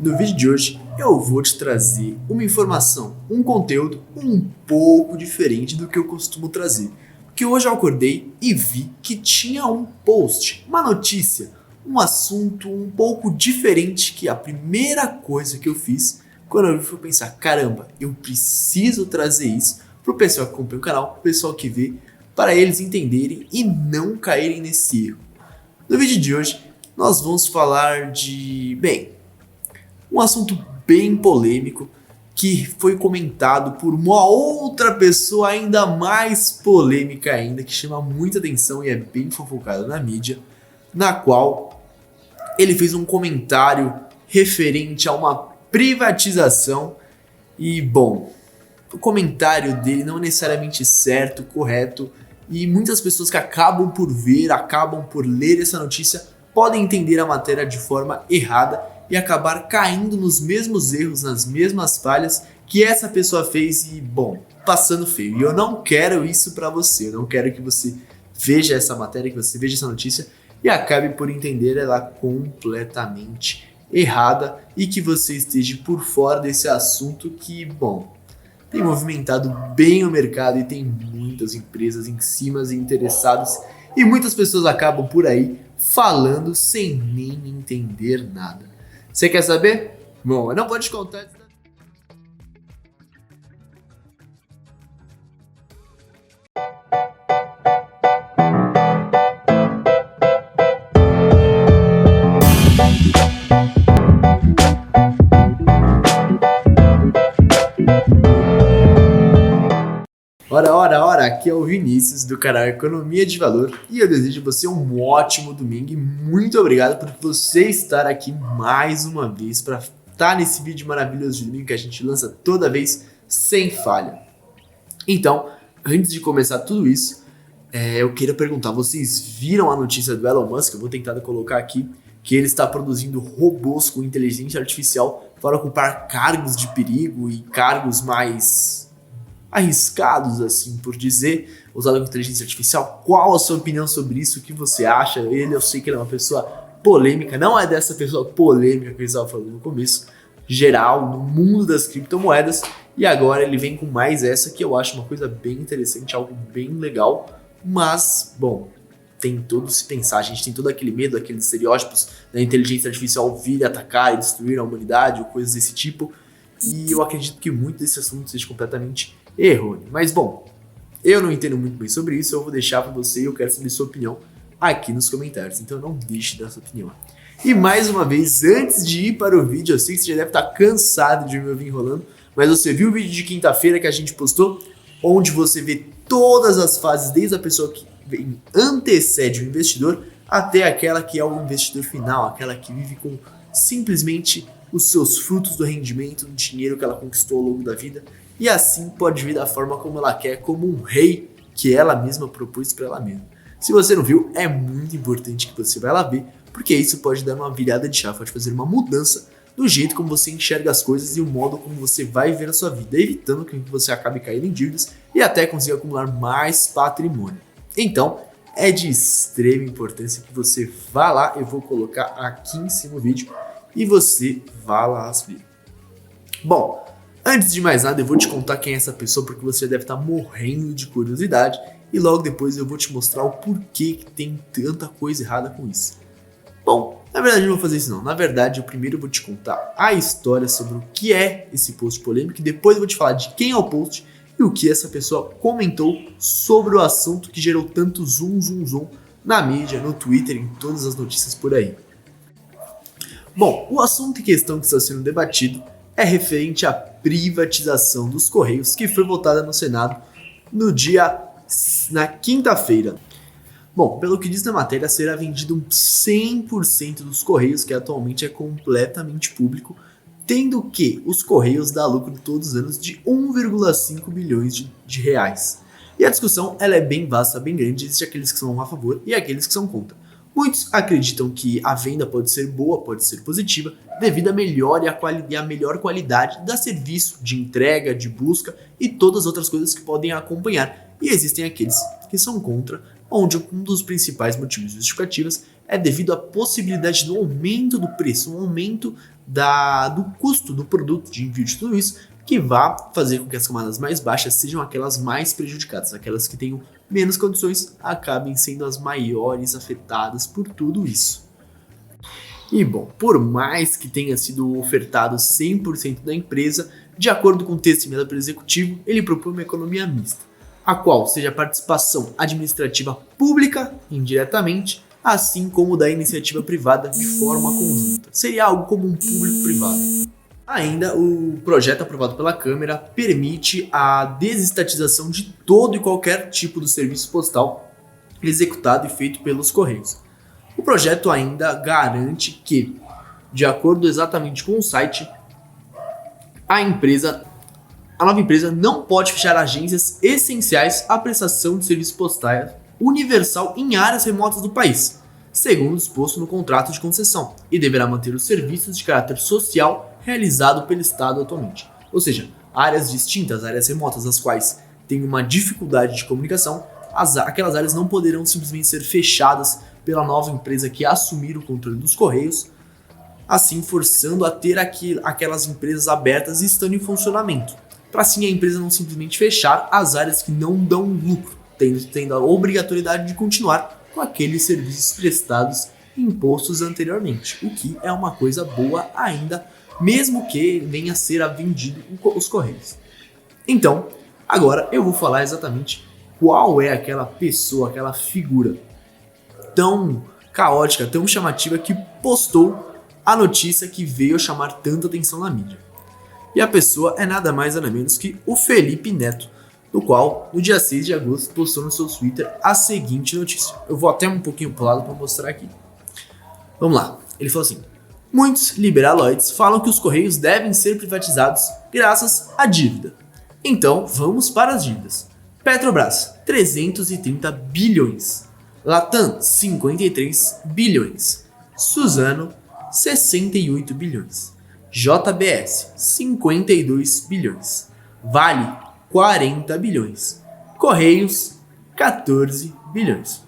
No vídeo de hoje eu vou te trazer uma informação, um conteúdo um pouco diferente do que eu costumo trazer. Porque hoje eu acordei e vi que tinha um post, uma notícia, um assunto um pouco diferente que a primeira coisa que eu fiz quando eu vi foi pensar, caramba, eu preciso trazer isso pro pessoal que acompanha o canal, pro pessoal que vê, para eles entenderem e não caírem nesse erro. No vídeo de hoje nós vamos falar de, um assunto bem polêmico que foi comentado por uma outra pessoa ainda mais polêmica ainda, que chama muita atenção e é bem fofocada na mídia, na qual ele fez um comentário referente a uma privatização e, o comentário dele não é necessariamente certo, correto, e muitas pessoas que acabam por ver, acabam por ler essa notícia podem entender a matéria de forma errada e acabar caindo nos mesmos erros, nas mesmas falhas que essa pessoa fez e, passando feio. E eu não quero isso pra você, eu não quero que você veja essa matéria, que você veja essa notícia e acabe por entender ela completamente errada e que você esteja por fora desse assunto que, tem movimentado bem o mercado e tem muitas empresas em cima e interessadas e muitas pessoas acabam por aí falando sem nem entender nada. Você quer saber? Eu não vou te contar. Ora, aqui é o Vinícius do canal Economia de Valor e eu desejo você um ótimo domingo e muito obrigado por você estar aqui mais uma vez para estar nesse vídeo maravilhoso de domingo que a gente lança toda vez sem falha. Então, antes de começar tudo isso, eu queria perguntar, vocês viram a notícia do Elon Musk? Eu vou tentar colocar aqui que ele está produzindo robôs com inteligência artificial para ocupar cargos de perigo e cargos mais arriscados, assim por dizer, usado com inteligência artificial. Qual a sua opinião sobre isso? O que você acha? Eu sei que ele é uma pessoa polêmica, não é dessa pessoa polêmica que eu estava falando no começo, geral, no mundo das criptomoedas, e agora ele vem com mais essa que eu acho uma coisa bem interessante, algo bem legal, mas, tem todo se pensar, a gente tem todo aquele medo, aqueles estereótipos da inteligência artificial vir atacar e destruir a humanidade, ou coisas desse tipo, e eu acredito que muito desse assunto seja completamente errôneo. Mas eu não entendo muito bem sobre isso, eu vou deixar para você e eu quero saber sua opinião aqui nos comentários, então não deixe de dar sua opinião. E mais uma vez, antes de ir para o vídeo, eu sei que você já deve estar cansado de me ouvir enrolando, mas você viu o vídeo de quinta-feira que a gente postou, onde você vê todas as fases, desde a pessoa que antecede o investidor até aquela que é o investidor final, aquela que vive com simplesmente os seus frutos do rendimento, do dinheiro que ela conquistou ao longo da vida, e assim pode vir da forma como ela quer, como um rei que ela mesma propôs para ela mesma. Se você não viu, é muito importante que você vá lá ver, porque isso pode dar uma virada de chave, pode fazer uma mudança no jeito como você enxerga as coisas e o modo como você vai ver a sua vida, evitando que você acabe caindo em dívidas e até consiga acumular mais patrimônio. Então, é de extrema importância que você vá lá, eu vou colocar aqui em cima o vídeo, e você vá lá ver. Antes de mais nada, eu vou te contar quem é essa pessoa, porque você deve estar morrendo de curiosidade, e logo depois eu vou te mostrar o porquê que tem tanta coisa errada com isso. Na verdade eu não vou fazer isso não. Na verdade, eu primeiro vou te contar a história sobre o que é esse post polêmico, e depois eu vou te falar de quem é o post e o que essa pessoa comentou sobre o assunto que gerou tanto zoom na mídia, no Twitter, em todas as notícias por aí. O assunto em questão que está sendo debatido é referente à privatização dos Correios, que foi votada no Senado na quinta-feira. Pelo que diz na matéria, será vendido 100% dos Correios, que atualmente é completamente público, tendo que os Correios dão lucro todos os anos de 1,5 bilhões de reais. E a discussão ela é bem vasta, bem grande, existem aqueles que são a favor e aqueles que são contra. Muitos acreditam que a venda pode ser boa, pode ser positiva, devido à melhor e à melhor qualidade da serviço de entrega, de busca e todas as outras coisas que podem acompanhar. E existem aqueles que são contra, onde um dos principais motivos justificativos é devido à possibilidade do aumento do preço, um aumento do custo do produto de envio de tudo isso, que vá fazer com que as camadas mais baixas sejam aquelas mais prejudicadas, aquelas que tenham menos condições acabem sendo as maiores afetadas por tudo isso. E bom, por mais que tenha sido ofertado 100% da empresa, de acordo com o texto enviado pelo executivo, ele propõe uma economia mista, a qual seja a participação administrativa pública, indiretamente, assim como da iniciativa privada de forma conjunta. Seria algo como um público-privado. Ainda, o projeto aprovado pela Câmara permite a desestatização de todo e qualquer tipo de serviço postal executado e feito pelos Correios. O projeto ainda garante que, de acordo exatamente com o site, a nova empresa não pode fechar agências essenciais à prestação de serviço postal universal em áreas remotas do país, segundo disposto no contrato de concessão, e deverá manter os serviços de caráter social realizado pelo Estado atualmente. Ou seja, áreas distintas, áreas remotas, as quais têm uma dificuldade de comunicação, aquelas áreas não poderão simplesmente ser fechadas pela nova empresa que assumir o controle dos Correios, assim forçando a ter aquelas empresas abertas e estando em funcionamento, para assim a empresa não simplesmente fechar as áreas que não dão lucro, tendo a obrigatoriedade de continuar com aqueles serviços prestados e impostos anteriormente, o que é uma coisa boa ainda, mesmo que venha a ser vendido os Correios. Então, agora eu vou falar exatamente qual é aquela pessoa, aquela figura tão caótica, tão chamativa que postou a notícia que veio a chamar tanta atenção na mídia. E a pessoa é nada mais nada menos que o Felipe Neto, no qual, no dia 6 de agosto, postou no seu Twitter a seguinte notícia. Eu vou até um pouquinho pro lado para mostrar aqui. Vamos lá. Ele falou assim: muitos liberaloides falam que os Correios devem ser privatizados graças à dívida. Então, vamos para as dívidas. Petrobras, 330 bilhões. Latam, 53 bilhões. Suzano, 68 bilhões. JBS, 52 bilhões. Vale, 40 bilhões. Correios, 14 bilhões.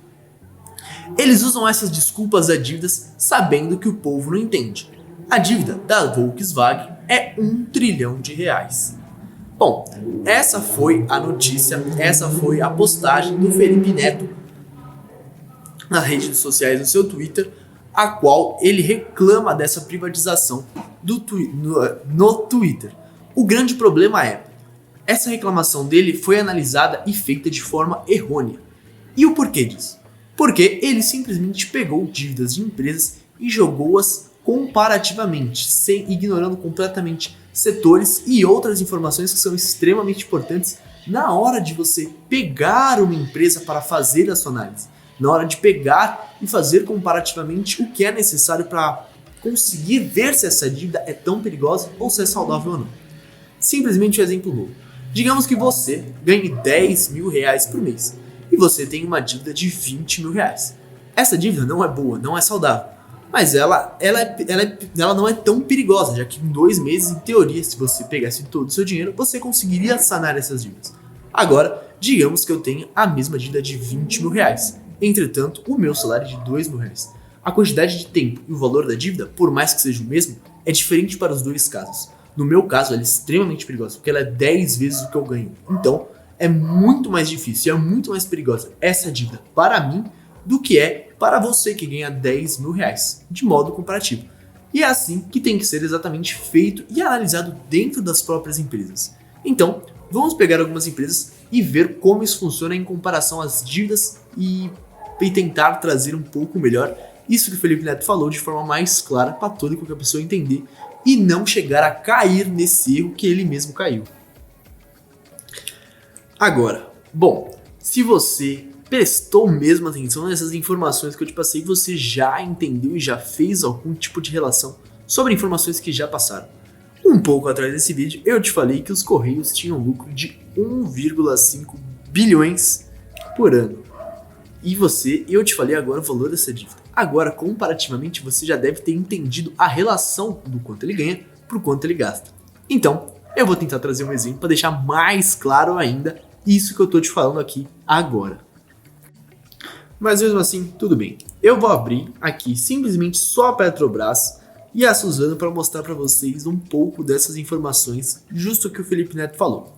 Eles usam essas desculpas a dívidas sabendo que o povo não entende. A dívida da Volkswagen é R$1 trilhão. Bom, essa foi a notícia, essa foi a postagem do Felipe Neto nas redes sociais, no seu Twitter, a qual ele reclama dessa privatização no Twitter. O grande problema é, essa reclamação dele foi analisada e feita de forma errônea. E o porquê disso? Porque ele simplesmente pegou dívidas de empresas e jogou-as comparativamente, ignorando completamente setores e outras informações que são extremamente importantes na hora de você pegar uma empresa para fazer a sua análise. Na hora de pegar e fazer comparativamente o que é necessário para conseguir ver se essa dívida é tão perigosa ou se é saudável ou não. Simplesmente um exemplo novo. Digamos que você ganhe R$10 mil por mês e você tem uma dívida de R$20 mil. Essa dívida não é boa, não é saudável, mas ela não é tão perigosa, já que em 2 meses, em teoria, se você pegasse todo o seu dinheiro, você conseguiria sanar essas dívidas. Agora, digamos que eu tenha a mesma dívida de R$20 mil. Entretanto, o meu salário é de R$2 mil. A quantidade de tempo e o valor da dívida, por mais que seja o mesmo, é diferente para os dois casos. No meu caso, ela é extremamente perigosa, porque ela é 10 vezes o que eu ganho. Então, é muito mais difícil, é muito mais perigosa essa dívida para mim do que é para você que ganha R$10 mil, de modo comparativo. E é assim que tem que ser exatamente feito e analisado dentro das próprias empresas. Então, vamos pegar algumas empresas e ver como isso funciona em comparação às dívidas e tentar trazer um pouco melhor isso que o Felipe Neto falou de forma mais clara para toda e qualquer pessoa entender e não chegar a cair nesse erro que ele mesmo caiu. Agora, bom, se você prestou mesmo atenção nessas informações que eu te passei, você já entendeu e já fez algum tipo de relação sobre informações que já passaram. Um pouco atrás desse vídeo, eu te falei que os Correios tinham lucro de 1,5 bilhões por ano. E eu te falei agora o valor dessa dívida. Agora, comparativamente, você já deve ter entendido a relação do quanto ele ganha para o quanto ele gasta. Então, eu vou tentar trazer um exemplo para deixar mais claro ainda isso que eu estou te falando aqui agora. Mas mesmo assim, tudo bem. Eu vou abrir aqui simplesmente só a Petrobras e a Suzano para mostrar para vocês um pouco dessas informações, justo o que o Felipe Neto falou.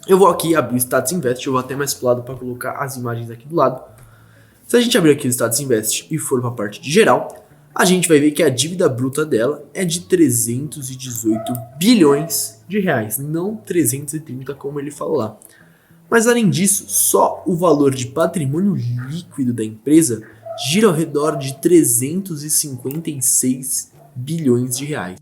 Eu vou aqui abrir o Status Invest, eu vou até mais pro lado para colocar as imagens aqui do lado. Se a gente abrir aqui o Status Invest e for para a parte de geral, a gente vai ver que a dívida bruta dela é de 318 bilhões de reais, não 330 como ele falou lá. Mas além disso, só o valor de patrimônio líquido da empresa gira ao redor de 356 bilhões de reais.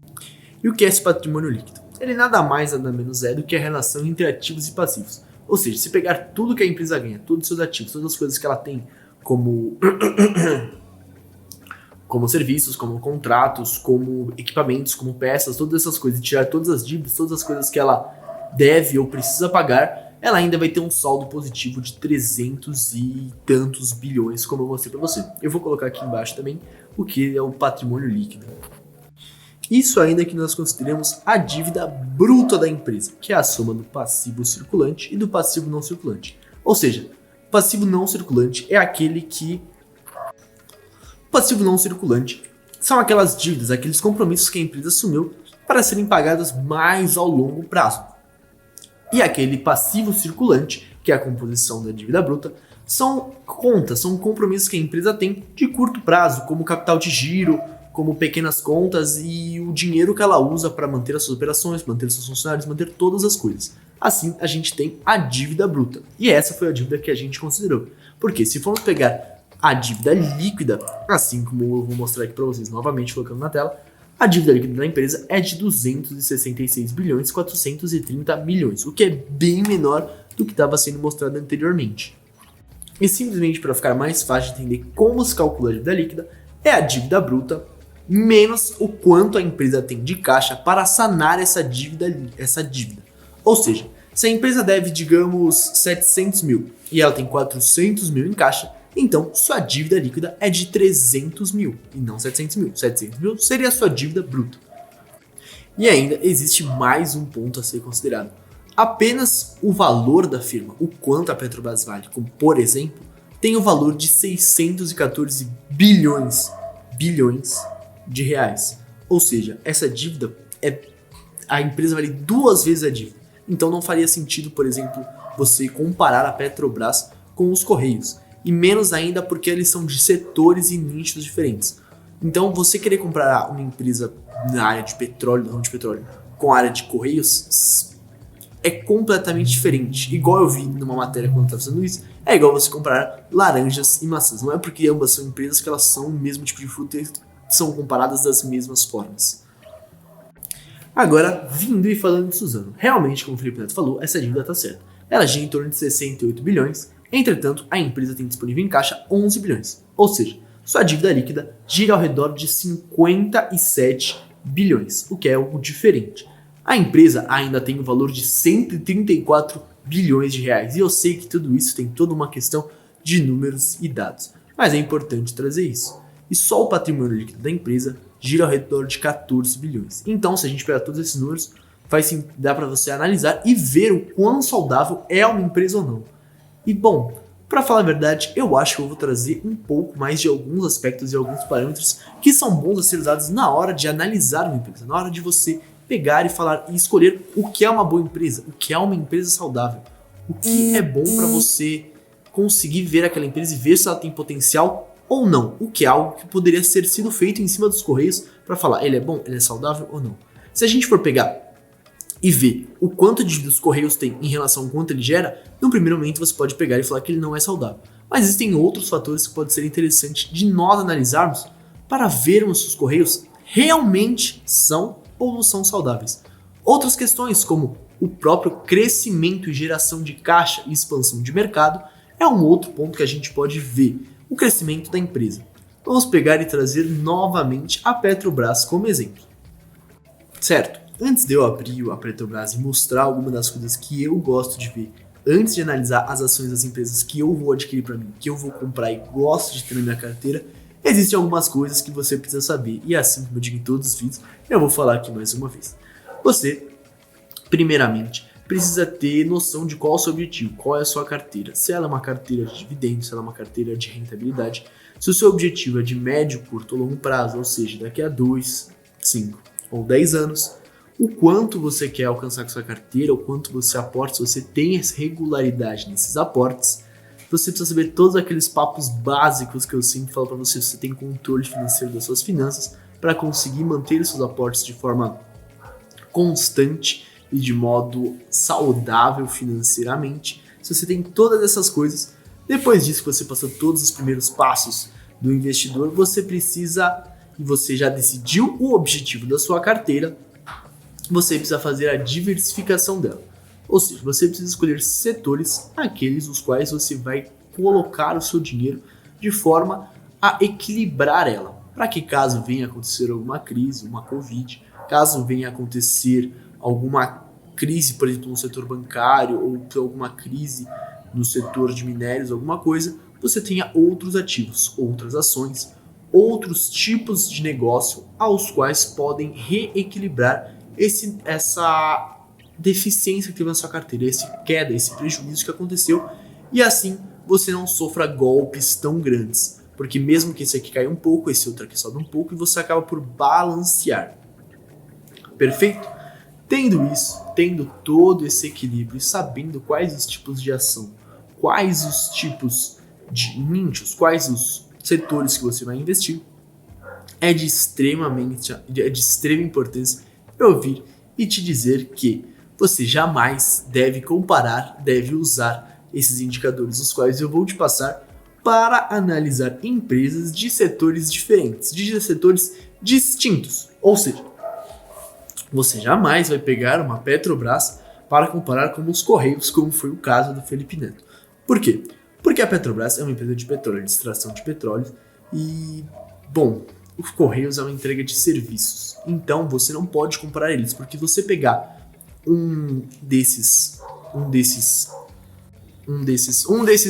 E o que é esse patrimônio líquido? Ele nada mais nada menos é do que a relação entre ativos e passivos. Ou seja, se pegar tudo que a empresa ganha, todos os seus ativos, todas as coisas que ela tem como serviços, como contratos, como equipamentos, como peças, todas essas coisas, e tirar todas as dívidas, todas as coisas que ela deve ou precisa pagar, ela ainda vai ter um saldo positivo de 300 e tantos bilhões, como eu mostrei para você. Eu vou colocar aqui embaixo também o que é o patrimônio líquido. Isso ainda que nós consideramos a dívida bruta da empresa, que é a soma do passivo circulante e do passivo não circulante. Ou seja, o passivo não circulante é aquele que... O passivo não circulante são aquelas dívidas, aqueles compromissos que a empresa assumiu para serem pagados mais ao longo prazo. E aquele passivo circulante, que é a composição da dívida bruta, são contas, são compromissos que a empresa tem de curto prazo, como capital de giro, como pequenas contas e o dinheiro que ela usa para manter as suas operações, manter os seus funcionários, manter todas as coisas. Assim, a gente tem a dívida bruta. E essa foi a dívida que a gente considerou. Porque se formos pegar a dívida líquida, assim como eu vou mostrar aqui para vocês novamente, colocando na tela, a dívida líquida da empresa é de 266 bilhões 430 milhões, o que é bem menor do que estava sendo mostrado anteriormente. E simplesmente para ficar mais fácil de entender como se calcula a dívida líquida, é a dívida bruta menos o quanto a empresa tem de caixa para sanar essa dívida. Ou seja, se a empresa deve, digamos, 700 mil e ela tem 400 mil em caixa, então sua dívida líquida é de 300 mil e não 700 mil. 700 mil seria a sua dívida bruta. E ainda existe mais um ponto a ser considerado. Apenas o valor da firma, o quanto a Petrobras vale, como por exemplo, tem o valor de 614 bilhões de reais. Ou seja, essa dívida, a empresa vale 2 vezes a dívida. Então não faria sentido, por exemplo, você comparar a Petrobras com os Correios. E menos ainda porque eles são de setores e nichos diferentes. Então você querer comparar uma empresa na área de petróleo, não de petróleo, com a área de Correios é completamente diferente. Igual eu vi numa matéria quando eu estava fazendo isso, é igual você comparar laranjas e maçãs. Não é porque ambas são empresas que elas são o mesmo tipo de fruta e são comparadas das mesmas formas. Agora, vindo e falando de Suzano. Realmente, como o Felipe Neto falou, essa dívida está certa. Ela gira em torno de 68 bilhões. Entretanto, a empresa tem disponível em caixa 11 bilhões, ou seja, sua dívida líquida gira ao redor de 57 bilhões, o que é algo diferente. A empresa ainda tem o valor de 134 bilhões de reais, e eu sei que tudo isso tem toda uma questão de números e dados, mas é importante trazer isso. E só o patrimônio líquido da empresa gira ao redor de 14 bilhões. Então, se a gente pegar todos esses números, dá para você analisar e ver o quão saudável é uma empresa ou não. E bom, para falar a verdade, eu acho que eu vou trazer um pouco mais de alguns aspectos e alguns parâmetros que são bons a ser usados na hora de analisar uma empresa, na hora de você pegar e falar e escolher o que é uma boa empresa, o que é uma empresa saudável, o que é bom para você conseguir ver aquela empresa e ver se ela tem potencial ou não, o que é algo que poderia ter sido feito em cima dos Correios para falar ele é bom, ele é saudável ou não. Se a gente for pegar e ver o quanto de dívida os Correios têm em relação ao quanto ele gera, no primeiro momento você pode pegar e falar que ele não é saudável. Mas existem outros fatores que podem ser interessantes de nós analisarmos para vermos se os Correios realmente são ou não são saudáveis. Outras questões, como o próprio crescimento e geração de caixa e expansão de mercado, é um outro ponto que a gente pode ver, o crescimento da empresa. Vamos pegar e trazer novamente a Petrobras como exemplo. Certo? Antes de eu abrir a Petrobras e mostrar algumas das coisas que eu gosto de ver, antes de analisar as ações das empresas que eu vou adquirir para mim, que eu vou comprar e gosto de ter na minha carteira, existem algumas coisas que você precisa saber. E assim como eu digo em todos os vídeos, eu vou falar aqui mais uma vez. Você, primeiramente, precisa ter noção de qual é o seu objetivo, qual é a sua carteira. Se ela é uma carteira de dividendos, se ela é uma carteira de rentabilidade. Se o seu objetivo é de médio, curto ou longo prazo, ou seja, daqui a 2, 5 ou 10 anos, o quanto você quer alcançar com sua carteira, o quanto você aporta, se você tem essa regularidade nesses aportes. Você precisa saber todos aqueles papos básicos que eu sempre falo para você, você tem controle financeiro das suas finanças para conseguir manter os seus aportes de forma constante e de modo saudável financeiramente. Se você tem todas essas coisas, depois disso que você passou todos os primeiros passos do investidor, você precisa, e você já decidiu o objetivo da sua carteira, você precisa fazer a diversificação dela. Ou seja, você precisa escolher setores, aqueles os quais você vai colocar o seu dinheiro de forma a equilibrar ela. Para que caso venha acontecer alguma crise, uma Covid, caso venha acontecer alguma crise, por exemplo, no setor bancário ou alguma crise no setor de minérios, alguma coisa, você tenha outros ativos, outras ações, outros tipos de negócio aos quais podem reequilibrar essa deficiência que teve na sua carteira, esse queda, esse prejuízo que aconteceu, e assim você não sofra golpes tão grandes, porque mesmo que esse aqui caia um pouco, esse outro aqui sobe um pouco, e você acaba por balancear. Perfeito? Tendo isso, tendo todo esse equilíbrio e sabendo quais os tipos de ação, quais os tipos de nichos, quais os setores que você vai investir, é de extrema importância eu vir e te dizer que você jamais deve comparar, deve usar esses indicadores, os quais eu vou te passar para analisar empresas de setores diferentes, de setores distintos. Ou seja, você jamais vai pegar uma Petrobras para comparar com os Correios, como foi o caso do Felipe Neto. Por quê? Porque a Petrobras é uma empresa de petróleo, de extração de petróleo, e, bom, os Correios é uma entrega de serviços. Então você não pode comparar eles, porque você pegar um desses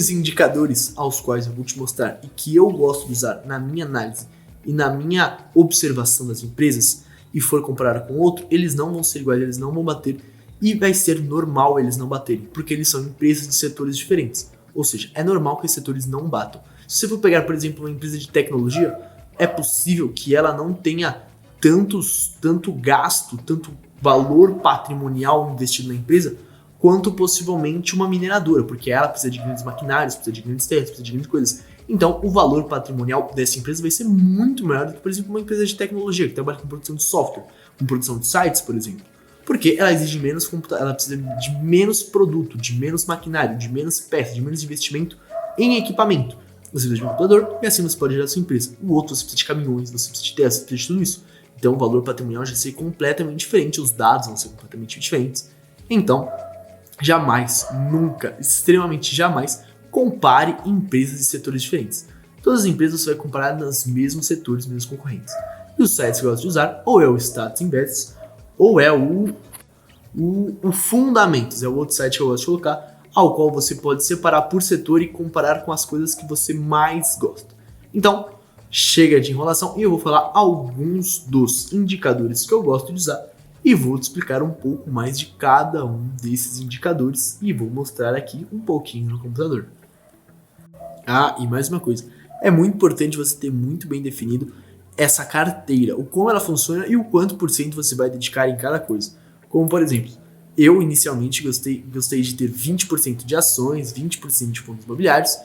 indicadores aos quais eu vou te mostrar e que eu gosto de usar na minha análise e na minha observação das empresas e for comparar com outro, eles não vão ser iguais, eles não vão bater e vai ser normal eles não baterem, porque eles são empresas de setores diferentes. Ou seja, é normal que esses setores não batam. Se você for pegar, por exemplo, uma empresa de tecnologia, é possível que ela não tenha tanto gasto, tanto valor patrimonial investido na empresa, quanto possivelmente uma mineradora, porque ela precisa de grandes maquinários, precisa de grandes terras, precisa de grandes coisas. Então, o valor patrimonial dessa empresa vai ser muito maior do que, por exemplo, uma empresa de tecnologia, que trabalha com produção de software, com produção de sites, por exemplo. Porque ela exige menos ela precisa de menos produto, de menos maquinário, de menos peças, de menos investimento em equipamento. Você precisa de um computador e assim você pode gerar a sua empresa. O outro, você precisa de caminhões, você precisa de terras, você precisa de tudo isso. Então, o valor patrimonial vai ser completamente diferente, os dados vão ser completamente diferentes. Então, jamais, nunca, extremamente jamais, compare empresas de setores diferentes. Todas as empresas você vai comparar nos mesmos setores, mesmos concorrentes. E os sites que eu gosto de usar, ou é o Status Invest, ou é o Fundamentos, é o outro site que eu gosto de colocar, ao qual você pode separar por setor e comparar com as coisas que você mais gosta. Então, chega de enrolação e eu vou falar alguns dos indicadores que eu gosto de usar e vou te explicar um pouco mais de cada um desses indicadores e vou mostrar aqui um pouquinho no computador. Ah, e mais uma coisa, é muito importante você ter muito bem definido essa carteira, o como ela funciona e o quanto por cento você vai dedicar em cada coisa. Como, por exemplo, eu inicialmente gostei de ter 20% de ações, 20% de fundos imobiliários,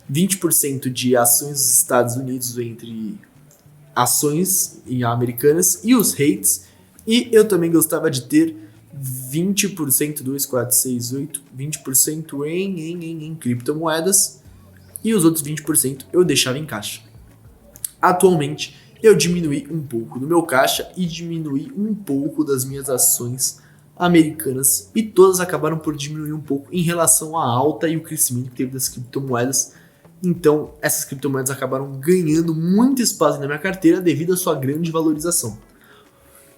20% de ações dos Estados Unidos entre ações americanas e os REITs, e eu também gostava de ter 20%, 2, 4, 6, 8, 20% em criptomoedas e os outros 20% eu deixava em caixa. Atualmente, eu diminuí um pouco do meu caixa e diminuí um pouco das minhas ações americanas e todas acabaram por diminuir um pouco em relação à alta e o crescimento que teve das criptomoedas. Então, essas criptomoedas acabaram ganhando muito espaço na minha carteira devido à sua grande valorização.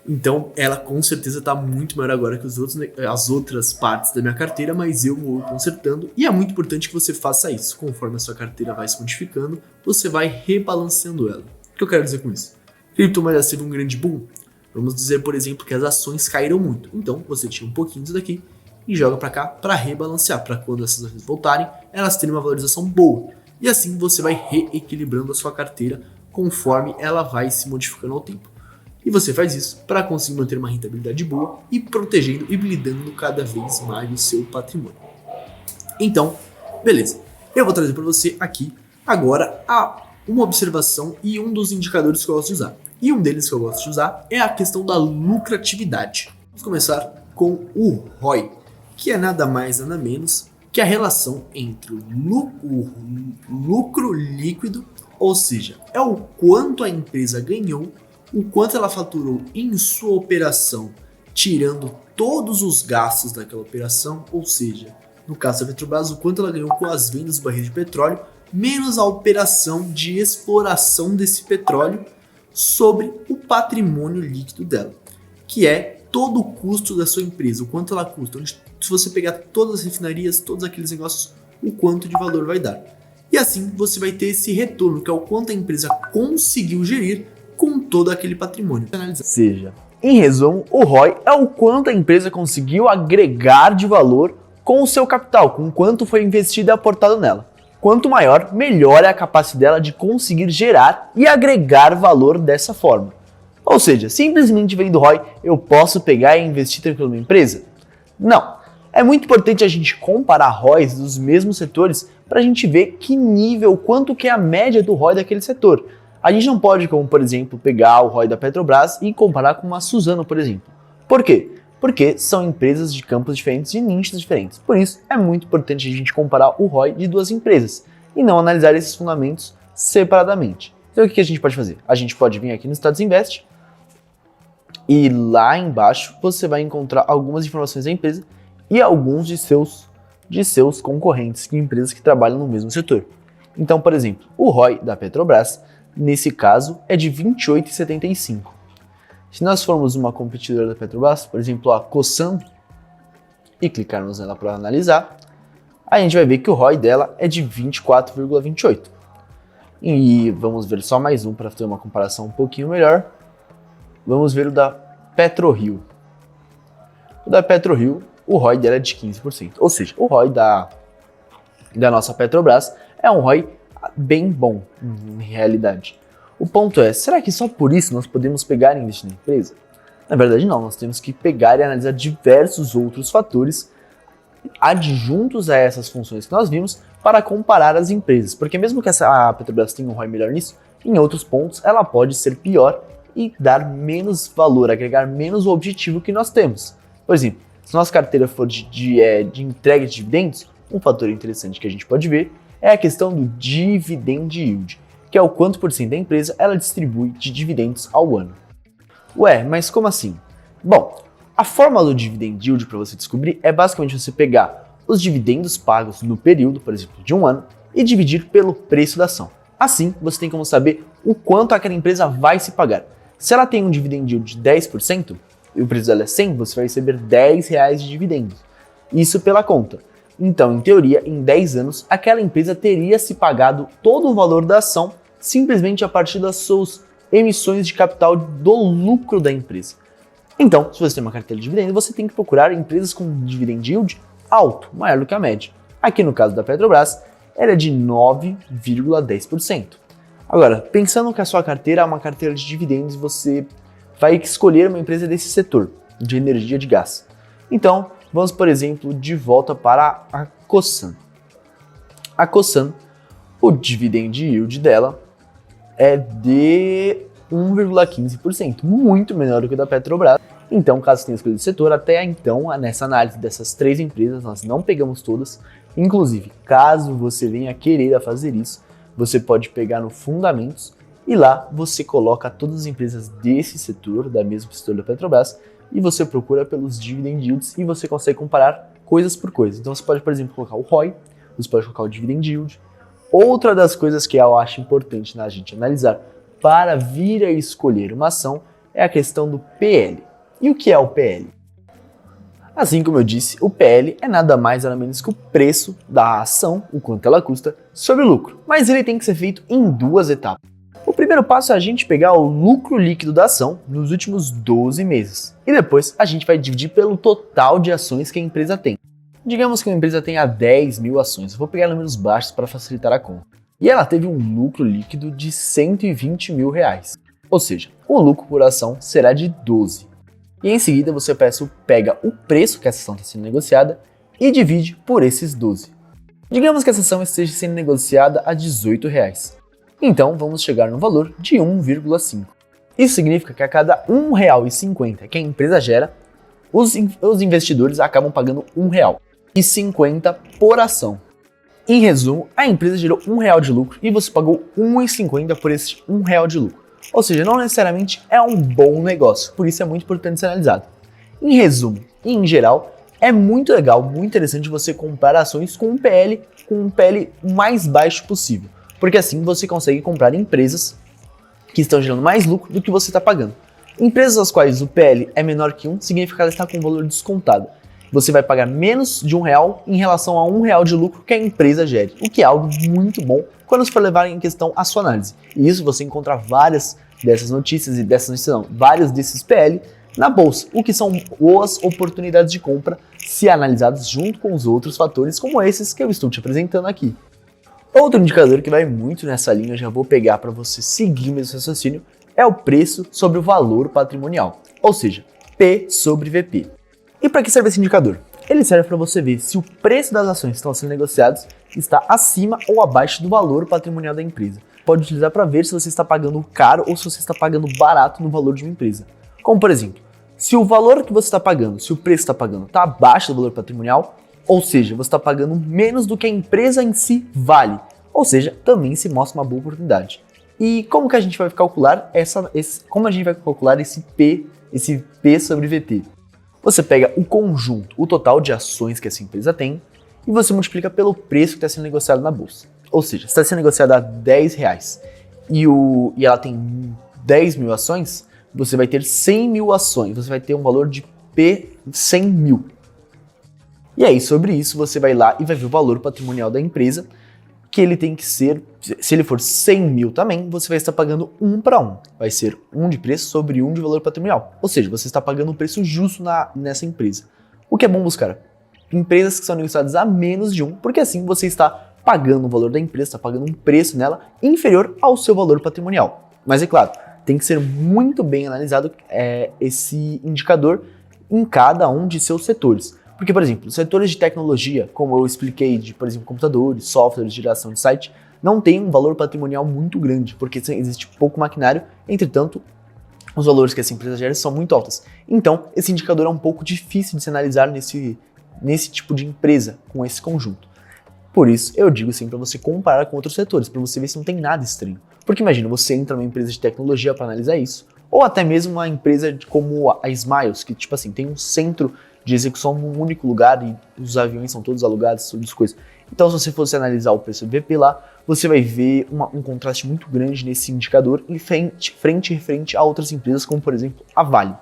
Então, ela com certeza está muito maior agora que as outras partes da minha carteira, mas eu vou consertando e é muito importante que você faça isso. Conforme a sua carteira vai se modificando, você vai rebalanceando ela. O que eu quero dizer com isso? Criptomoedas teve um grande boom. Vamos dizer, por exemplo, que as ações caíram muito. Então, você tira um pouquinho disso daqui e joga para cá para rebalancear, para quando essas ações voltarem, elas terem uma valorização boa. E assim você vai reequilibrando a sua carteira conforme ela vai se modificando ao tempo. E você faz isso para conseguir manter uma rentabilidade boa e protegendo e blindando cada vez mais o seu patrimônio. Então, beleza. Eu vou trazer para você aqui agora uma observação e um dos indicadores que eu gosto de usar. E um deles que eu gosto de usar é a questão da lucratividade. Vamos começar com o ROI, que é nada mais nada menos que a relação entre o lucro líquido, ou seja, é o quanto a empresa ganhou, o quanto ela faturou em sua operação, tirando todos os gastos daquela operação, ou seja, no caso da Petrobras, o quanto ela ganhou com as vendas do barril de petróleo, menos a operação de exploração desse petróleo sobre o patrimônio líquido dela, que é todo o custo da sua empresa, o quanto ela custa. Se você pegar todas as refinarias, todos aqueles negócios, o quanto de valor vai dar. E assim você vai ter esse retorno, que é o quanto a empresa conseguiu gerir com todo aquele patrimônio. Ou seja, em resumo, o ROI é o quanto a empresa conseguiu agregar de valor com o seu capital, com quanto foi investido e aportado nela. Quanto maior, melhor é a capacidade dela de conseguir gerar e agregar valor dessa forma. Ou seja, simplesmente vendo ROI, eu posso pegar e investir tranquilo numa empresa? Não. É muito importante a gente comparar ROIs dos mesmos setores para a gente ver que nível, quanto que é a média do ROI daquele setor. A gente não pode, como por exemplo, pegar o ROI da Petrobras e comparar com uma Suzano, por exemplo. Por quê? Porque são empresas de campos diferentes e nichos diferentes. Por isso, é muito importante a gente comparar o ROI de duas empresas e não analisar esses fundamentos separadamente. Então o que a gente pode fazer? A gente pode vir aqui no Status Invest e lá embaixo você vai encontrar algumas informações da empresa e alguns de seus concorrentes, de empresas que trabalham no mesmo setor. Então, por exemplo, o ROI da Petrobras, nesse caso, é de 28,75. Se nós formos uma competidora da Petrobras, por exemplo, a Cosan, e clicarmos nela para analisar, a gente vai ver que o ROI dela é de 24,28. E vamos ver só mais um para ter uma comparação um pouquinho melhor. Vamos ver o da PetroRio. O da PetroRio, o ROI dela é de 15%. Ou seja, o ROI da nossa Petrobras é um ROI bem bom, em realidade. O ponto é, será que só por isso nós podemos pegar e investir na empresa? Na verdade não, nós temos que pegar e analisar diversos outros fatores adjuntos a essas funções que nós vimos para comparar as empresas. Porque mesmo que a Petrobras tenha um ROI melhor nisso, em outros pontos ela pode ser pior e dar menos valor, agregar menos o objetivo que nós temos. Por exemplo, se nossa carteira for de entrega de dividendos, um fator interessante que a gente pode ver é a questão do dividend yield, que é o quanto por cento da empresa ela distribui de dividendos ao ano. Ué, mas como assim? Bom, a fórmula do dividend yield para você descobrir é basicamente você pegar os dividendos pagos no período, por exemplo, de um ano, e dividir pelo preço da ação. Assim, você tem como saber o quanto aquela empresa vai se pagar. Se ela tem um dividend yield de 10% e o preço dela é 100, você vai receber R$10 de dividendos. Isso pela conta. Então, em teoria, em 10 anos, aquela empresa teria se pagado todo o valor da ação simplesmente a partir das suas emissões de capital do lucro da empresa. Então, se você tem uma carteira de dividendos, você tem que procurar empresas com dividend yield alto, maior do que a média. Aqui no caso da Petrobras, ela é de 9,10%. Agora, pensando que a sua carteira é uma carteira de dividendos, você vai escolher uma empresa desse setor, de energia de gás. Então, vamos, por exemplo, de volta para a Cosan. A Cosan, o dividend yield dela é de 1,15%, muito menor do que o da Petrobras. Então, caso tenha escolhido o setor, até então, nessa análise dessas três empresas, nós não pegamos todas. Inclusive, caso você venha querer fazer isso, você pode pegar no Fundamentos e lá você coloca todas as empresas desse setor, da mesma setor da Petrobras, e você procura pelos dividend yields e você consegue comparar coisas por coisas. Então você pode, por exemplo, colocar o ROI, você pode colocar o dividend yield. Outra das coisas que eu acho importante na gente analisar para vir a escolher uma ação é a questão do PL. E o que é o PL? Assim como eu disse, o PL é nada mais nada menos que o preço da ação, o quanto ela custa, sobre o lucro. Mas ele tem que ser feito em duas etapas. O primeiro passo é a gente pegar o lucro líquido da ação nos últimos 12 meses. E depois a gente vai dividir pelo total de ações que a empresa tem. Digamos que uma empresa tenha 10 mil ações, eu vou pegar números baixos para facilitar a conta. E ela teve um lucro líquido de R$120 mil. ou seja, o lucro por ação será de 12. E em seguida você pega o preço que essa ação está sendo negociada e divide por esses 12. Digamos que essa ação esteja sendo negociada a R$18. Então vamos chegar no valor de 1,5. Isso significa que a cada R$1,50 que a empresa gera, os investidores acabam pagando R$1,50 por ação. Em resumo, a empresa gerou R$1 de lucro e você pagou R$1,50 por esse R$1 de lucro. Ou seja, não necessariamente é um bom negócio, por isso é muito importante ser analisado. Em resumo e em geral, é muito legal, muito interessante você comprar ações com um PL mais baixo possível, porque assim você consegue comprar empresas que estão gerando mais lucro do que você está pagando. Empresas as quais o PL é menor que 1 significa que ela está com um valor descontado. Você vai pagar menos de R$1 em relação a R$1 de lucro que a empresa gere, o que é algo muito bom quando você for levar em questão a sua análise. E isso você encontra várias dessas notícias e vários desses PL na bolsa, o que são boas oportunidades de compra se analisadas junto com os outros fatores como esses que eu estou te apresentando aqui. Outro indicador que vai muito nessa linha, eu já vou pegar para você seguir o mesmo raciocínio, é o preço sobre o valor patrimonial, ou seja, P sobre VP. E para que serve esse indicador? Ele serve para você ver se o preço das ações que estão sendo negociadas está acima ou abaixo do valor patrimonial da empresa. Pode utilizar para ver se você está pagando caro ou se você está pagando barato no valor de uma empresa. Como por exemplo, se o valor que você está pagando, se o preço que está pagando está abaixo do valor patrimonial, ou seja, você está pagando menos do que a empresa em si vale, ou seja, também se mostra uma boa oportunidade. E como que a gente vai calcular esse P sobre VT? Você pega o conjunto, o total de ações que essa empresa tem, e você multiplica pelo preço que está sendo negociado na bolsa. Ou seja, se está sendo negociado a R$10 e ela tem 10 mil ações, você vai ter 100 mil ações, você vai ter um valor de P 100 mil. E aí, sobre isso, você vai lá e vai ver o valor patrimonial da empresa, que ele tem que ser, se ele for 100 mil também, você vai estar pagando 1 para 1. Vai ser 1 de preço sobre 1 de valor patrimonial. Ou seja, você está pagando um preço justo nessa empresa. O que é bom buscar? Empresas que são negociadas a menos de 1, porque assim você está pagando o valor da empresa, está pagando um preço nela inferior ao seu valor patrimonial. Mas é claro, tem que ser muito bem analisado esse indicador em cada um de seus setores. Porque, por exemplo, setores de tecnologia, como eu expliquei, por exemplo, computadores, softwares, geração de site, não tem um valor patrimonial muito grande, porque existe pouco maquinário, entretanto, os valores que essa empresa gera são muito altos. Então, esse indicador é um pouco difícil de se analisar nesse tipo de empresa, com esse conjunto. Por isso, eu digo sempre para você comparar com outros setores, para você ver se não tem nada estranho. Porque imagina, você entra numa empresa de tecnologia para analisar isso, ou até mesmo uma empresa como a Smiles, que tipo assim, tem um centro de execução num único lugar e os aviões são todos alugados, todas as coisas. Então, se você fosse analisar o preço do VP lá, você vai ver um contraste muito grande nesse indicador em frente a outras empresas, como por exemplo a Vale.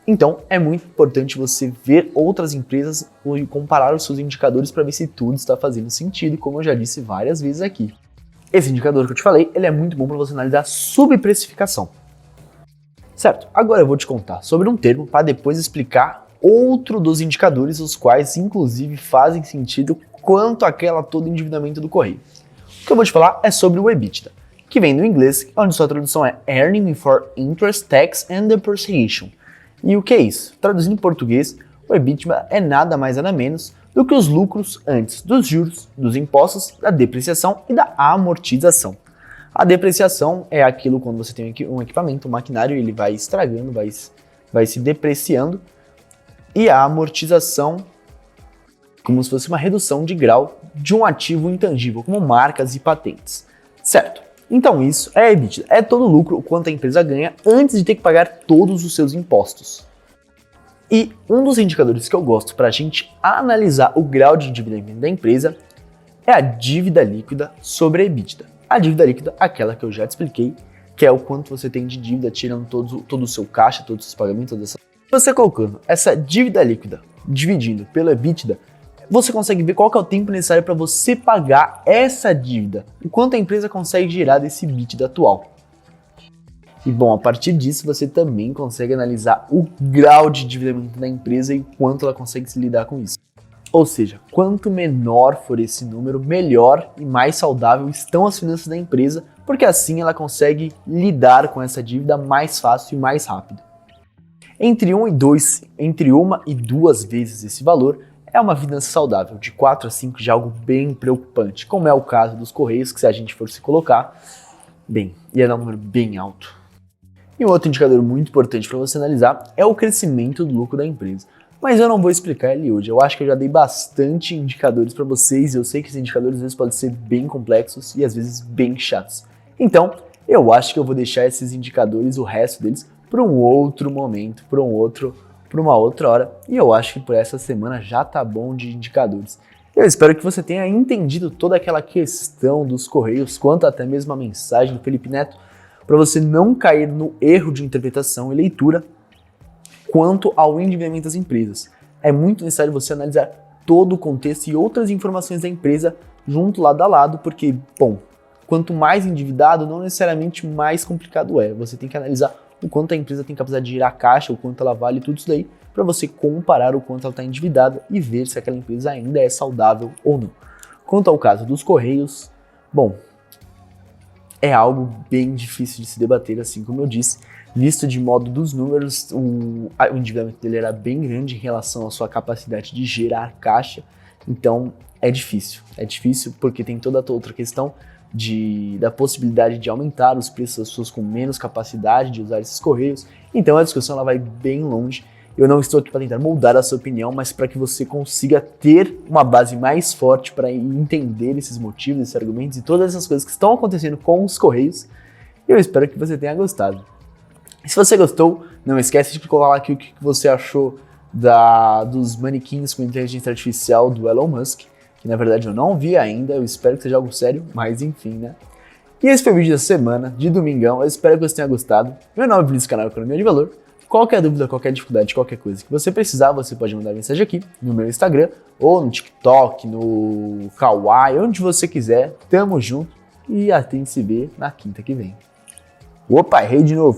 Então, é muito importante você ver outras empresas e comparar os seus indicadores para ver se tudo está fazendo sentido, como eu já disse várias vezes aqui. Esse indicador que eu te falei, ele é muito bom para você analisar subprecificação. Certo, agora eu vou te contar sobre um termo para depois explicar outro dos indicadores, os quais inclusive fazem sentido quanto àquela todo endividamento do correio. O que eu vou te falar é sobre o EBITDA, que vem do inglês, onde sua tradução é Earning Before Interest, Tax and Depreciation. E o que é isso? Traduzindo em português, o EBITDA é nada mais nada menos do que os lucros antes dos juros, dos impostos, da depreciação e da amortização. A depreciação é aquilo quando você tem um equipamento, um maquinário, ele vai estragando, vai se depreciando. E a amortização, como se fosse uma redução de grau de um ativo intangível, como marcas e patentes. Certo? Então isso é EBITDA, é todo o lucro, o quanto a empresa ganha antes de ter que pagar todos os seus impostos. E um dos indicadores que eu gosto para a gente analisar o grau de endividamento da empresa é a dívida líquida sobre a EBITDA. A dívida líquida, aquela que eu já te expliquei, que é o quanto você tem de dívida, tirando todo o seu caixa, todos os pagamentos, toda essa... Você colocando essa dívida líquida dividindo pelo EBITDA, você consegue ver qual que é o tempo necessário para você pagar essa dívida, o quanto a empresa consegue gerar desse EBITDA atual. E bom, a partir disso você também consegue analisar o grau de endividamento da empresa e quanto ela consegue se lidar com isso. Ou seja, quanto menor for esse número, melhor e mais saudável estão as finanças da empresa porque assim ela consegue lidar com essa dívida mais fácil e mais rápido. Entre uma e duas vezes esse valor é uma finança saudável, de 4 a 5 já é algo bem preocupante, como é o caso dos Correios, que se a gente for se colocar, bem, ia dar um número bem alto. E um outro indicador muito importante para você analisar é o crescimento do lucro da empresa. Mas eu não vou explicar ele hoje, eu acho que eu já dei bastante indicadores para vocês, e eu sei que esses indicadores às vezes podem ser bem complexos e às vezes bem chatos. Então, eu acho que eu vou deixar esses indicadores, o resto deles, para um outro momento, para uma outra hora, e eu acho que por essa semana já tá bom de indicadores. Eu espero que você tenha entendido toda aquela questão dos Correios, quanto até mesmo a mensagem do Felipe Neto, para você não cair no erro de interpretação e leitura quanto ao endividamento das empresas. É muito necessário você analisar todo o contexto e outras informações da empresa junto lado a lado, porque, bom, quanto mais endividado, não necessariamente mais complicado é. Você tem que analisar o quanto a empresa tem capacidade de girar caixa, o quanto ela vale, tudo isso daí, para você comparar o quanto ela está endividada e ver se aquela empresa ainda é saudável ou não. Quanto ao caso dos Correios, bom, é algo bem difícil de se debater, assim como eu disse, visto de modo dos números, o endividamento dele era bem grande em relação à sua capacidade de gerar caixa, então é difícil porque tem toda a outra questão da possibilidade de aumentar os preços das pessoas com menos capacidade de usar esses Correios, então a discussão ela vai bem longe. Eu não estou aqui para tentar moldar a sua opinião, mas para que você consiga ter uma base mais forte para entender esses motivos, esses argumentos e todas essas coisas que estão acontecendo com os Correios. Eu espero que você tenha gostado. Se você gostou, não esquece de colocar aqui o que você achou dos manequins com inteligência artificial do Elon Musk, que na verdade eu não vi ainda, eu espero que seja algo sério, mas enfim, né? E esse foi o vídeo da semana, de domingão, eu espero que você tenha gostado. Meu nome é Vinícius, canal Economia de Valor. Qualquer dúvida, qualquer dificuldade, qualquer coisa que você precisar, você pode mandar mensagem aqui no meu Instagram, ou no TikTok, no Kawaii, onde você quiser. Tamo junto e até a gente se vê na quinta que vem. Opa, errei de novo.